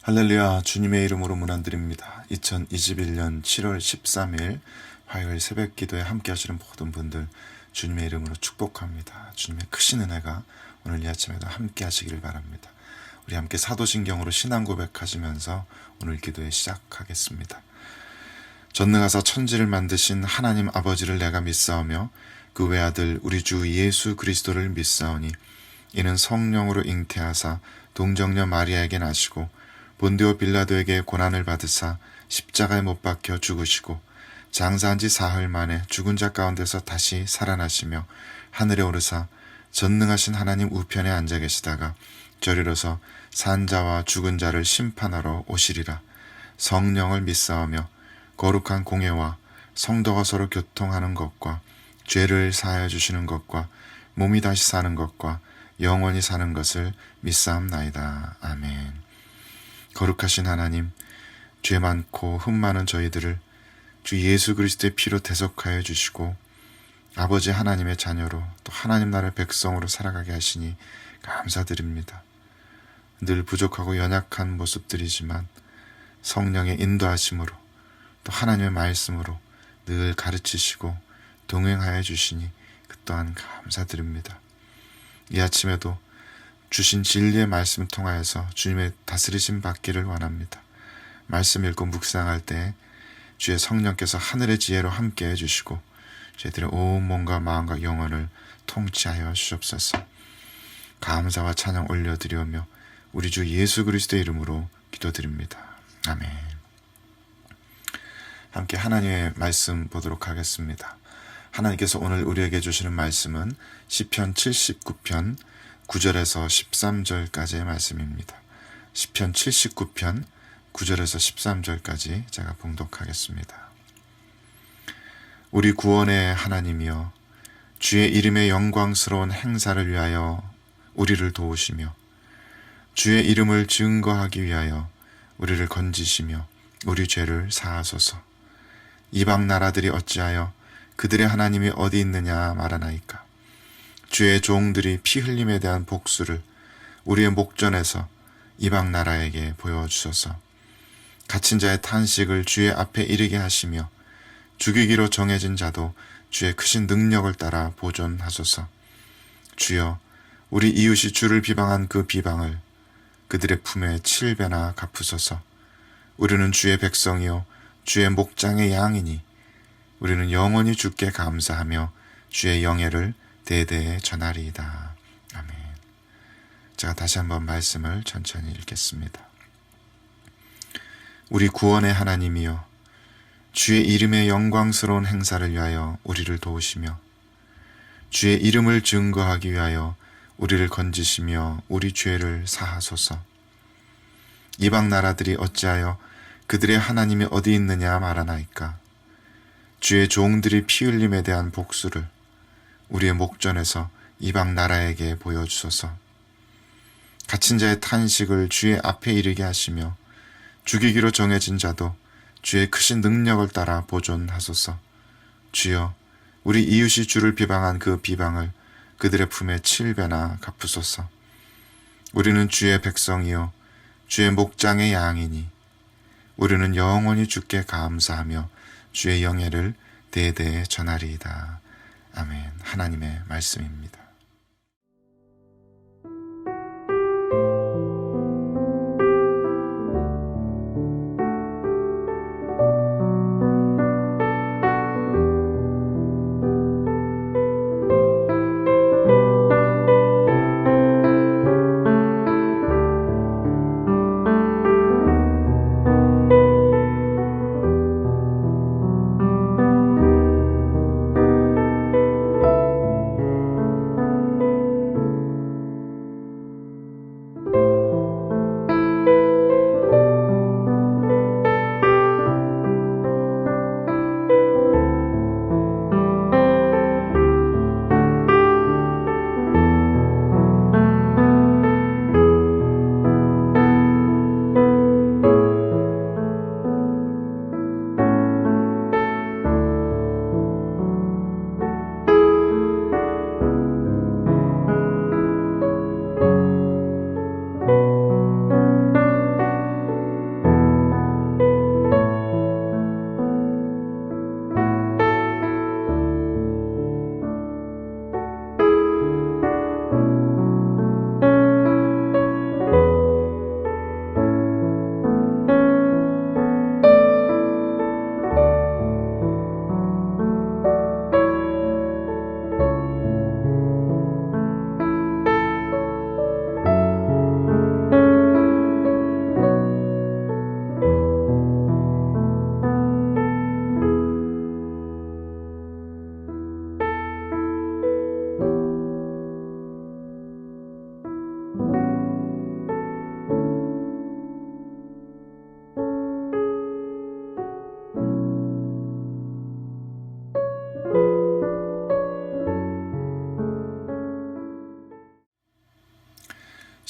할렐루야. 주님의 이름으로 문안드립니다. 2021년 7월 13일 화요일 새벽 기도에 함께 하시는 모든 분들 주님의 이름으로 축복합니다. 주님의 크신 은혜가 오늘 이 아침에도 함께 하시기를 바랍니다. 우리 함께 사도신경으로 신앙 고백하시면서 오늘 기도에 시작하겠습니다. 전능하사 천지를 만드신 하나님 아버지를 내가 믿사오며 그 외아들 우리 주 예수 그리스도를 믿사오니 이는 성령으로 잉태하사 동정녀 마리아에게 나시고 본디오 빌라도에게 고난을 받으사 십자가에 못 박혀 죽으시고 장사한 지 사흘 만에 죽은 자 가운데서 다시 살아나시며 하늘에 오르사 전능하신 하나님 우편에 앉아 계시다가 저리로서 산 자와 죽은 자를 심판하러 오시리라. 성령을 믿사오며 거룩한 공예와 성도가 서로 교통하는 것과 죄를 사하여 주시는 것과 몸이 다시 사는 것과 영원히 사는 것을 믿사옵나이다. 아멘. 거룩하신 하나님, 죄 많고 흠 많은 저희들을 주 예수 그리스도의 피로 대속하여 주시고 아버지 하나님의 자녀로 또 하나님 나라의 백성으로 살아가게 하시니 감사드립니다. 늘 부족하고 연약한 모습들이지만 성령의 인도하심으로 또 하나님의 말씀으로 늘 가르치시고 동행하여 주시니 그 또한 감사드립니다. 이 아침에도 주신 진리의 말씀 통하여서 주님의 다스리심 받기를 원합니다. 말씀 읽고 묵상할 때 주의 성령께서 하늘의 지혜로 함께 해주시고 저희들의 온 몸과 마음과 영혼을 통치하여 주옵소서. 감사와 찬양 올려드리오며 우리 주 예수 그리스도의 이름으로 기도드립니다. 아멘. 함께 하나님의 말씀 보도록 하겠습니다. 하나님께서 오늘 우리에게 주시는 말씀은 시편 79편 9절에서 13절까지의 말씀입니다. 시편 79편 9절에서 13절까지 제가 봉독하겠습니다. 우리 구원의 하나님이여, 주의 이름의 영광스러운 행사를 위하여 우리를 도우시며 주의 이름을 증거하기 위하여 우리를 건지시며 우리 죄를 사하소서. 이방 나라들이 어찌하여 그들의 하나님이 어디 있느냐 말하나이까. 주의 종들이 피 흘림에 대한 복수를 우리의 목전에서 이방 나라에게 보여주소서. 갇힌 자의 탄식을 주의 앞에 이르게 하시며 죽이기로 정해진 자도 주의 크신 능력을 따라 보존하소서. 주여, 우리 이웃이 주를 비방한 그 비방을 그들의 품에 7배나 갚으소서. 우리는 주의 백성이요 주의 목장의 양이니 우리는 영원히 주께 감사하며 주의 영예를 대대에 전하리이다. 아멘. 제가 다시 한번 말씀을 천천히 읽겠습니다. 우리 구원의 하나님이여, 주의 이름의 영광스러운 행사를 위하여 우리를 도우시며 주의 이름을 증거하기 위하여 우리를 건지시며 우리 죄를 사하소서. 이방 나라들이 어찌하여 그들의 하나님이 어디 있느냐 말하나이까. 주의 종들이 피 흘림에 대한 복수를 우리의 목전에서 이방 나라에게 보여주소서. 갇힌 자의 탄식을 주의 앞에 이르게 하시며 죽이기로 정해진 자도 주의 크신 능력을 따라 보존하소서. 주여, 우리 이웃이 주를 비방한 그 비방을 그들의 품에 7배나 갚으소서. 우리는 주의 백성이요 주의 목장의 양이니 우리는 영원히 주께 감사하며 주의 영예를 대대에 전하리이다. 아멘. 하나님의 말씀입니다.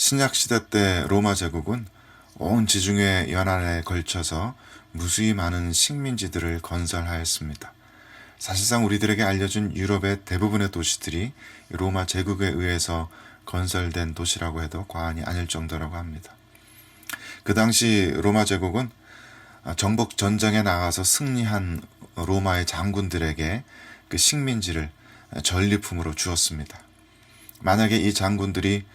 신약 시대 때 로마 제국은 온 지중해 연안에 걸쳐서 무수히 많은 식민지들을 건설하였습니다. 사실상 우리들에게 알려진 유럽의 대부분의 도시들이 로마 제국에 의해서 건설된 도시라고 해도 과언이 아닐 정도라고 합니다. 그 당시 로마 제국은 정복 전쟁에 나가서 승리한 로마의 장군들에게 그 식민지를 전리품으로 주었습니다. 만약에 이 장군들이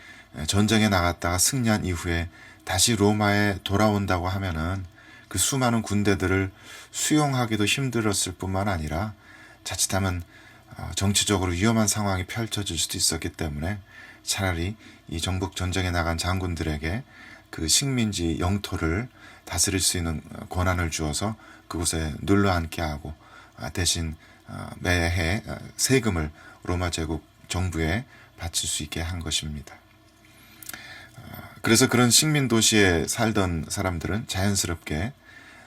전쟁에 나갔다가 승리한 이후에 다시 로마에 돌아온다고 하면은 그 수많은 군대들을 수용하기도 힘들었을 뿐만 아니라 자칫하면 정치적으로 위험한 상황이 펼쳐질 수도 있었기 때문에 차라리 이 정복 전쟁에 나간 장군들에게 그 식민지 영토를 다스릴 수 있는 권한을 주어서 그곳에 눌러 앉게 하고 대신 매해 세금을 로마 제국 정부에 바칠 수 있게 한 것입니다. 그래서 그런 식민 도시에 살던 사람들은 자연스럽게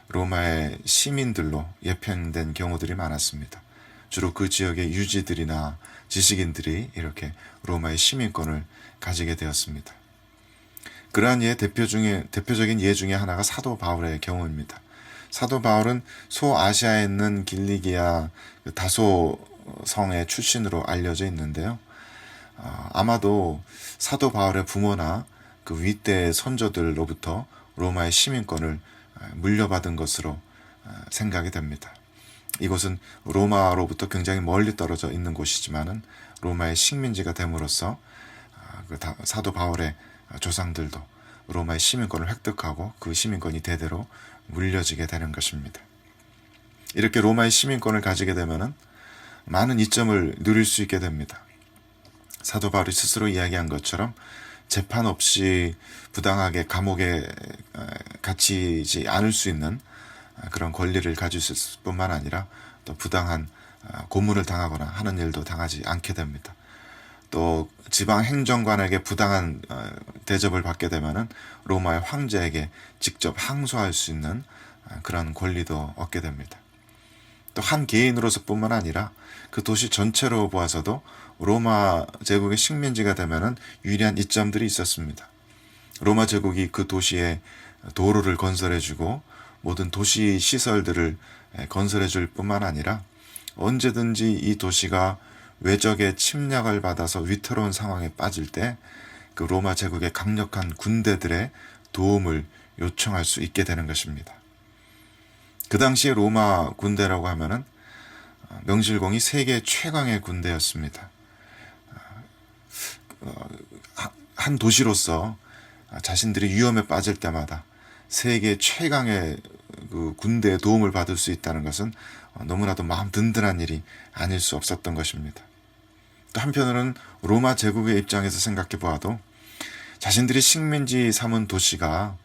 로마의 시민들로 예편된 경우들이 많았습니다. 주로 그 지역의 유지들이나 지식인들이 이렇게 로마의 시민권을 가지게 되었습니다. 그러한 대표적인 예 중에 하나가 사도 바울의 경우입니다. 사도 바울은 소아시아에 있는 길리기아 다소 성의 출신으로 알려져 있는데요. 아마도 사도 바울의 부모나 그 윗대 선조들로부터 로마의 시민권을 물려받은 것으로 생각이 됩니다. 이곳은 로마로부터 굉장히 멀리 떨어져 있는 곳이지만은 로마의 식민지가 됨으로써 사도 바울의 조상들도 로마의 시민권을 획득하고 그 시민권이 대대로 물려지게 되는 것입니다. 이렇게 로마의 시민권을 가지게 되면은 많은 이점을 누릴 수 있게 됩니다. 사도 바울이 스스로 이야기한 것처럼 재판 없이 부당하게 감옥에 갇히지 않을 수 있는 그런 권리를 가질 수 있을 뿐만 아니라 또 부당한 고문을 당하거나 하는 일도 당하지 않게 됩니다. 또 지방 행정관에게 부당한 대접을 받게 되면은 로마의 황제에게 직접 항소할 수 있는 그런 권리도 얻게 됩니다. 또 한 개인으로서 뿐만 아니라 그 도시 전체로 보아서도 로마 제국의 식민지가 되면은 유리한 이점들이 있었습니다. 로마 제국이 그 도시에 도로를 건설해주고 모든 도시 시설들을 건설해줄 뿐만 아니라 언제든지 이 도시가 외적의 침략을 받아서 위태로운 상황에 빠질 때 그 로마 제국의 강력한 군대들의 도움을 요청할 수 있게 되는 것입니다. 그 당시에 로마 군대라고 하면은 명실공히 세계 최강의 군대였습니다. 한 도시로서 자신들이 위험에 빠질 때마다 세계 최강의 그 군대의 도움을 받을 수 있다는 것은 너무나도 마음 든든한 일이 아닐 수 없었던 것입니다. 또 한편으로는 로마 제국의 입장에서 생각해 보아도 자신들이 식민지 삼은 도시가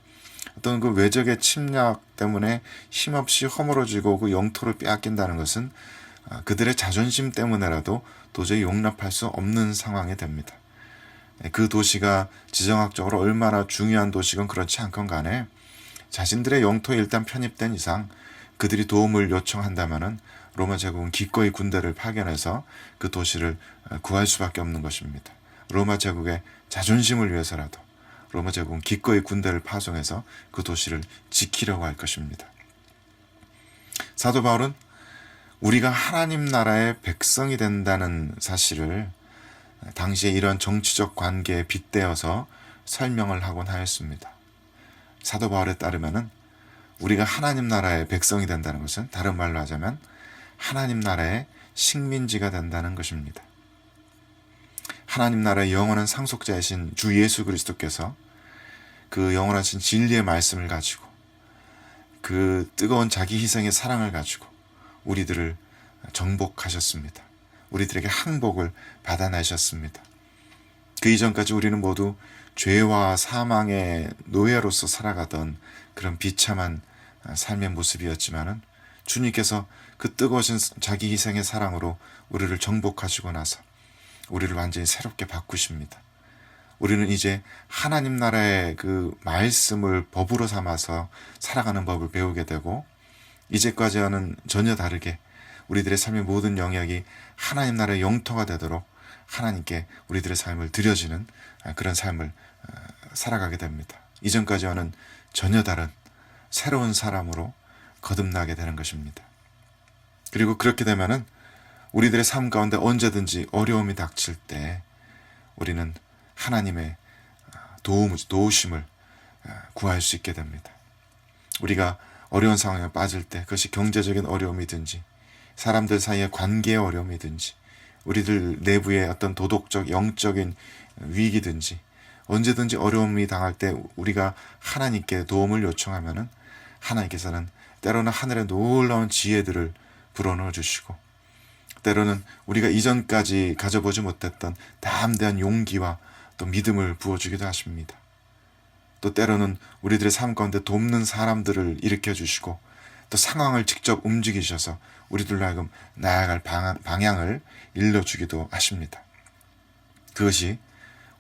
어떤 그 외적의 침략 때문에 힘없이 허물어지고 그 영토를 빼앗긴다는 것은 그들의 자존심 때문에라도 도저히 용납할 수 없는 상황이 됩니다. 그 도시가 지정학적으로 얼마나 중요한 도시건 그렇지 않건 간에 자신들의 영토에 일단 편입된 이상 그들이 도움을 요청한다면은 로마 제국은 기꺼이 군대를 파견해서 그 도시를 구할 수밖에 없는 것입니다. 로마 제국의 자존심을 위해서라도 로마 제국은 기꺼이 군대를 파송해서 그 도시를 지키려고 할 것입니다. 사도 바울은 우리가 하나님 나라의 백성이 된다는 사실을 당시에 이런 정치적 관계에 빗대어서 설명을 하곤 하였습니다. 사도 바울에 따르면은 우리가 하나님 나라의 백성이 된다는 것은 다른 말로 하자면 하나님 나라의 식민지가 된다는 것입니다. 하나님 나라의 영원한 상속자이신 주 예수 그리스도께서 그 영원하신 진리의 말씀을 가지고 그 뜨거운 자기 희생의 사랑을 가지고 우리들을 정복하셨습니다. 우리들에게 항복을 받아내셨습니다. 그 이전까지 우리는 모두 죄와 사망의 노예로서 살아가던 그런 비참한 삶의 모습이었지만은 주님께서 그 뜨거우신 자기 희생의 사랑으로 우리를 정복하시고 나서 우리를 완전히 새롭게 바꾸십니다. 우리는 이제 하나님 나라의 그 말씀을 법으로 삼아서 살아가는 법을 배우게 되고 이제까지와는 전혀 다르게 우리들의 삶의 모든 영역이 하나님 나라의 영토가 되도록 하나님께 우리들의 삶을 드려지는 그런 삶을 살아가게 됩니다. 이전까지와는 전혀 다른 새로운 사람으로 거듭나게 되는 것입니다. 그리고 그렇게 되면은 우리들의 삶 가운데 언제든지 어려움이 닥칠 때 우리는 하나님의 도우심을 구할 수 있게 됩니다. 우리가 어려운 상황에 빠질 때, 그것이 경제적인 어려움이든지 사람들 사이의 관계의 어려움이든지 우리들 내부의 어떤 도덕적 영적인 위기든지 언제든지 어려움이 당할 때 우리가 하나님께 도움을 요청하면은 하나님께서는 때로는 하늘의 놀라운 지혜들을 불어넣어 주시고, 때로는 우리가 이전까지 가져보지 못했던 담대한 용기와 또 믿음을 부어주기도 하십니다. 또 때로는 우리들의 삶 가운데 돕는 사람들을 일으켜 주시고, 또 상황을 직접 움직이셔서 우리들로 하여금 나아갈 방향을 일러주기도 하십니다. 그것이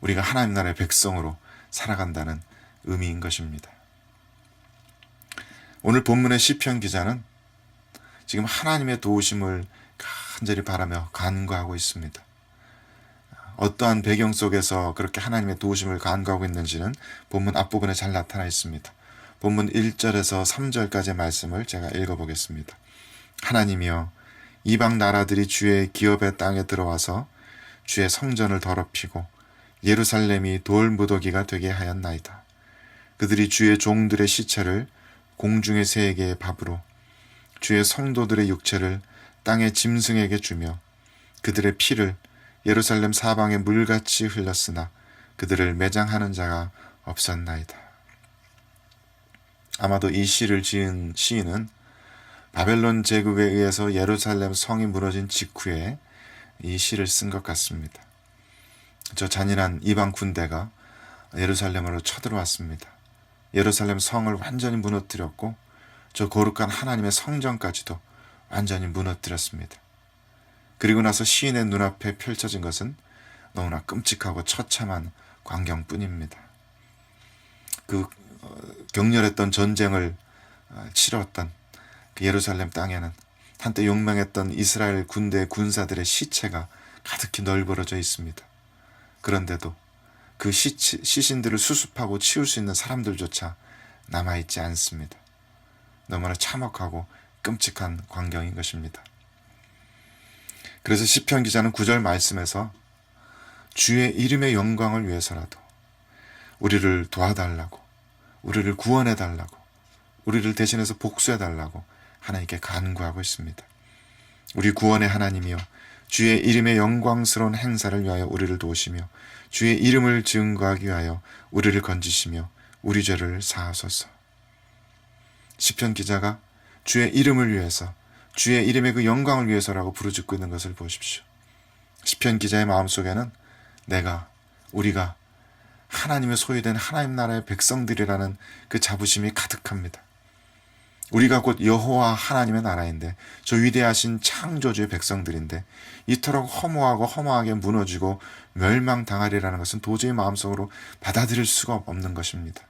우리가 하나님 나라의 백성으로 살아간다는 의미인 것입니다. 오늘 본문의 시편 기자는 지금 하나님의 도우심을 간절히 바라며 간구하고 있습니다. 어떠한 배경 속에서 그렇게 하나님의 도우심을 간구하고 있는지는 본문 앞부분에 잘 나타나 있습니다. 본문 1절에서 3절까지의 말씀을 제가 읽어보겠습니다. 하나님이여, 이방 나라들이 주의 기업의 땅에 들어와서 주의 성전을 더럽히고 예루살렘이 돌무더기가 되게 하였나이다. 그들이 주의 종들의 시체를 공중의 새에게 밥으로, 주의 성도들의 육체를 땅의 짐승에게 주며 그들의 피를 예루살렘 사방에 물같이 흘렸으나 그들을 매장하는 자가 없었나이다. 아마도 이 시를 지은 시인은 바벨론 제국에 의해서 예루살렘 성이 무너진 직후에 이 시를 쓴 것 같습니다. 저 잔인한 이방 군대가 예루살렘으로 쳐들어왔습니다. 예루살렘 성을 완전히 무너뜨렸고 저 거룩한 하나님의 성전까지도 완전히 무너뜨렸습니다. 그리고 나서 시인의 눈앞에 펼쳐진 것은 너무나 끔찍하고 처참한 광경뿐입니다. 그 격렬했던 전쟁을 치렀던 그 예루살렘 땅에는 한때 용맹했던 이스라엘 군대 군사들의 시체가 가득히 널브러져 있습니다. 그런데도 그 시신들을 수습하고 치울 수 있는 사람들조차 남아있지 않습니다. 너무나 참혹하고 끔찍한 광경인 것입니다. 그래서 시편 기자는 9절 말씀에서 주의 이름의 영광을 위해서라도 우리를 도와달라고, 우리를 구원해달라고, 우리를 대신해서 복수해달라고 하나님께 간구하고 있습니다. 우리 구원의 하나님이여, 주의 이름의 영광스러운 행사를 위하여 우리를 도우시며 주의 이름을 증거하기 위하여 우리를 건지시며 우리 죄를 사하소서. 시편 기자가 주의 이름을 위해서, 주의 이름의 그 영광을 위해서라고 부르짖고 있는 것을 보십시오. 시편 기자의 마음속에는 우리가 하나님의 소유된 하나님 나라의 백성들이라는 그 자부심이 가득합니다. 우리가 곧 여호와 하나님의 나라인데, 저 위대하신 창조주의 백성들인데 이토록 허무하고 허무하게 무너지고 멸망당하리라는 것은 도저히 마음속으로 받아들일 수가 없는 것입니다.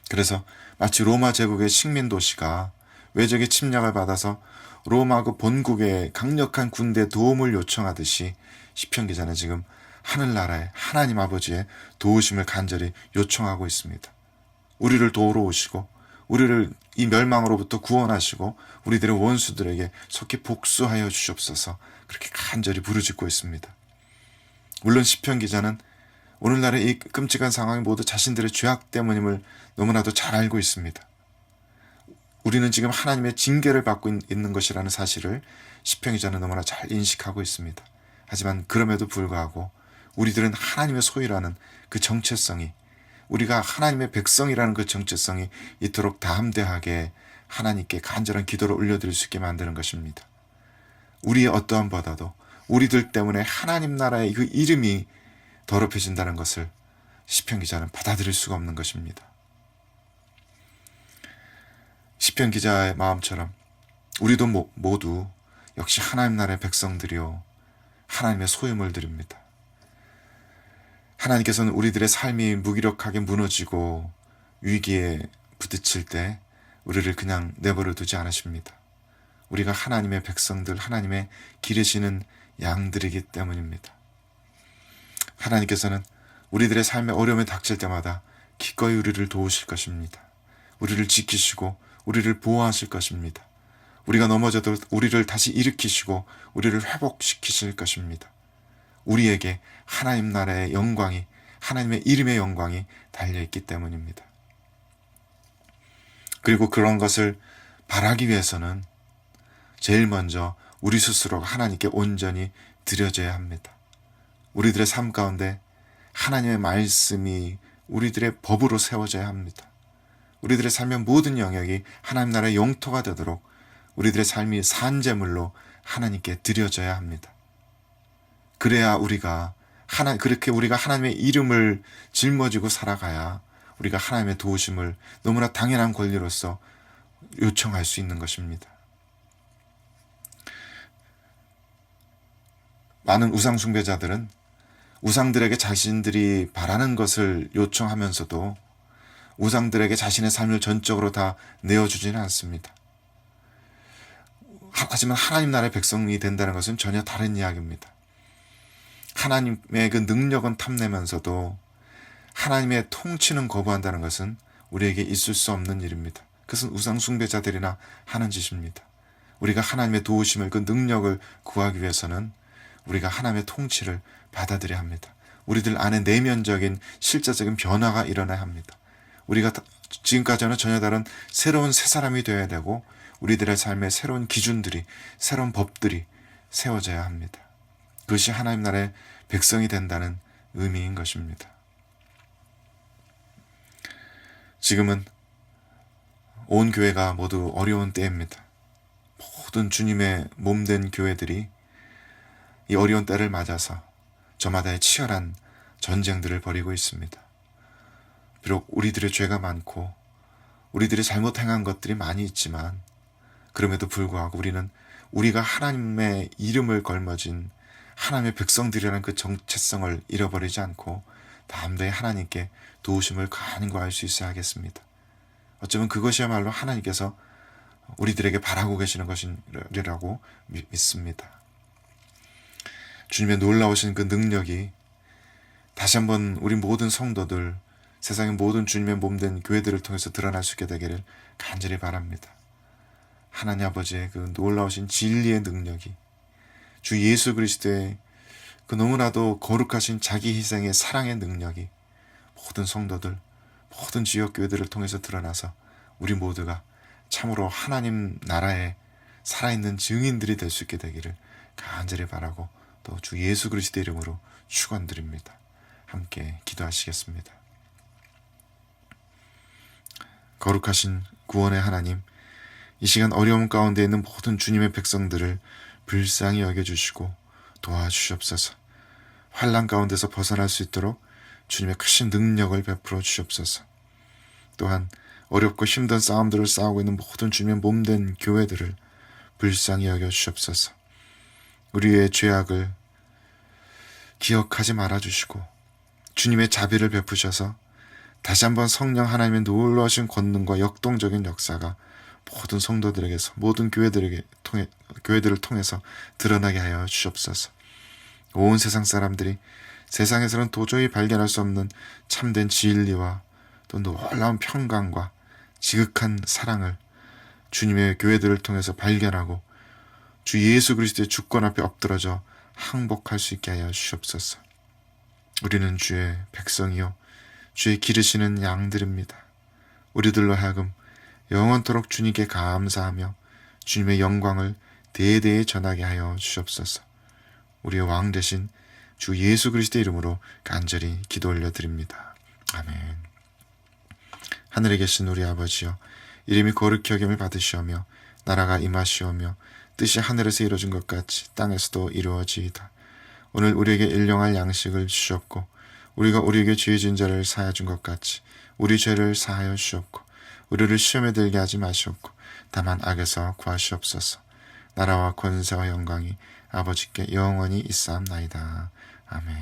그래서 마치 로마 제국의 식민 도시가 외적의 침략을 받아서 로마 그 본국의 강력한 군대의 도움을 요청하듯이 시편 기자는 지금 하늘나라의 하나님 아버지의 도우심을 간절히 요청하고 있습니다. 우리를 도우러 오시고 우리를 이 멸망으로부터 구원하시고 우리들의 원수들에게 속히 복수하여 주시옵소서, 그렇게 간절히 부르짖고 있습니다. 물론 시편 기자는 오늘날의 이 끔찍한 상황이 모두 자신들의 죄악 때문임을 너무나도 잘 알고 있습니다. 우리는 지금 하나님의 징계를 받고 있는 것이라는 사실을 시편 기자는 너무나 잘 인식하고 있습니다. 하지만 그럼에도 불구하고 우리들은 하나님의 소유라는 그 정체성이, 우리가 하나님의 백성이라는 그 정체성이 이토록 담대하게 하나님께 간절한 기도를 올려드릴 수 있게 만드는 것입니다. 우리의 어떠함보다도 우리들 때문에 하나님 나라의 그 이름이 더럽혀진다는 것을 시편 기자는 받아들일 수가 없는 것입니다. 시편 기자의 마음처럼 우리도 모두 역시 하나님 나라의 백성들이요, 하나님의 소유물들입니다. 하나님께서는 우리들의 삶이 무기력하게 무너지고 위기에 부딪힐 때 우리를 그냥 내버려 두지 않으십니다. 우리가 하나님의 백성들, 하나님의 기르시는 양들이기 때문입니다. 하나님께서는 우리들의 삶에 어려움이 닥칠 때마다 기꺼이 우리를 도우실 것입니다. 우리를 지키시고 우리를 보호하실 것입니다. 우리가 넘어져도 우리를 다시 일으키시고 우리를 회복시키실 것입니다. 우리에게 하나님 나라의 영광이, 하나님의 이름의 영광이 달려있기 때문입니다. 그리고 그런 것을 바라기 위해서는 제일 먼저 우리 스스로가 하나님께 온전히 드려져야 합니다. 우리들의 삶 가운데 하나님의 말씀이 우리들의 법으로 세워져야 합니다. 우리들의 삶의 모든 영역이 하나님 나라의 영토가 되도록 우리들의 삶이 산제물로 하나님께 드려져야 합니다. 그래야 그렇게 우리가 하나님의 이름을 짊어지고 살아가야 우리가 하나님의 도우심을 너무나 당연한 권리로서 요청할 수 있는 것입니다. 많은 우상 숭배자들은 우상들에게 자신들이 바라는 것을 요청하면서도 우상들에게 자신의 삶을 전적으로 다 내어주지는 않습니다. 하지만 하나님 나라의 백성이 된다는 것은 전혀 다른 이야기입니다. 하나님의 그 능력은 탐내면서도 하나님의 통치는 거부한다는 것은 우리에게 있을 수 없는 일입니다. 그것은 우상 숭배자들이나 하는 짓입니다. 우리가 하나님의 도우심을, 그 능력을 구하기 위해서는 우리가 하나님의 통치를 받아들여야 합니다. 우리들 안에 내면적인 실제적인 변화가 일어나야 합니다. 우리가 지금까지는 전혀 다른 새로운 새 사람이 되어야 되고 우리들의 삶에 새로운 기준들이, 새로운 법들이 세워져야 합니다. 그것이 하나님 나라의 백성이 된다는 의미인 것입니다. 지금은 온 교회가 모두 어려운 때입니다. 모든 주님의 몸된 교회들이 이 어려운 때를 맞아서 저마다의 치열한 전쟁들을 벌이고 있습니다. 비록 우리들의 죄가 많고 우리들이 잘못 행한 것들이 많이 있지만 그럼에도 불구하고 우리는 우리가 하나님의 이름을 걸머진 하나님의 백성들이라는 그 정체성을 잃어버리지 않고 담대히 하나님께 도우심을 간구할 수 있어야 하겠습니다. 어쩌면 그것이야말로 하나님께서 우리들에게 바라고 계시는 것이라고 믿습니다. 주님의 놀라우신 그 능력이 다시 한번 우리 모든 성도들, 세상의 모든 주님의 몸된 교회들을 통해서 드러날 수 있게 되기를 간절히 바랍니다. 하나님 아버지의 그 놀라우신 진리의 능력이, 주 예수 그리스도의 그 너무나도 거룩하신 자기 희생의 사랑의 능력이 모든 성도들, 모든 지역교회들을 통해서 드러나서 우리 모두가 참으로 하나님 나라의 살아있는 증인들이 될 수 있게 되기를 간절히 바라고 또 주 예수 그리스도 이름으로 축원드립니다. 함께 기도하시겠습니다. 거룩하신 구원의 하나님, 이 시간 어려움 가운데 있는 모든 주님의 백성들을 불쌍히 여겨주시고 도와주시옵소서. 환난 가운데서 벗어날 수 있도록 주님의 크신 능력을 베풀어 주시옵소서. 또한 어렵고 힘든 싸움들을 싸우고 있는 모든 주님의 몸된 교회들을 불쌍히 여겨주시옵소서. 우리의 죄악을 기억하지 말아주시고 주님의 자비를 베푸셔서 다시 한번 성령 하나님의 놀라우신 권능과 역동적인 역사가 모든 성도들에게서, 모든 교회들을 통해서 드러나게 하여 주시옵소서. 온 세상 사람들이 세상에서는 도저히 발견할 수 없는 참된 진리와 또 놀라운 평강과 지극한 사랑을 주님의 교회들을 통해서 발견하고 주 예수 그리스도의 주권 앞에 엎드러져 항복할 수 있게 하여 주시옵소서. 우리는 주의 백성이요 주의 기르시는 양들입니다. 우리들로 하여금 영원토록 주님께 감사하며 주님의 영광을 대대에 전하게 하여 주시옵소서. 우리의 왕 되신 주 예수 그리스도의 이름으로 간절히 기도 올려드립니다. 아멘. 하늘에 계신 우리 아버지여, 이름이 거룩히 여김을 받으시오며 나라가 임하시오며 뜻이 하늘에서 이루어진 것 같이 땅에서도 이루어지이다. 오늘 우리에게 일용할 양식을 주시옵고 우리가 우리에게 죄 지은 자를 사하여 준 것 같이 우리 죄를 사하여 주시옵고 우리를 시험에 들게 하지 마시옵고 다만 악에서 구하시옵소서. 나라와 권세와 영광이 아버지께 영원히 있사옵나이다. 아멘.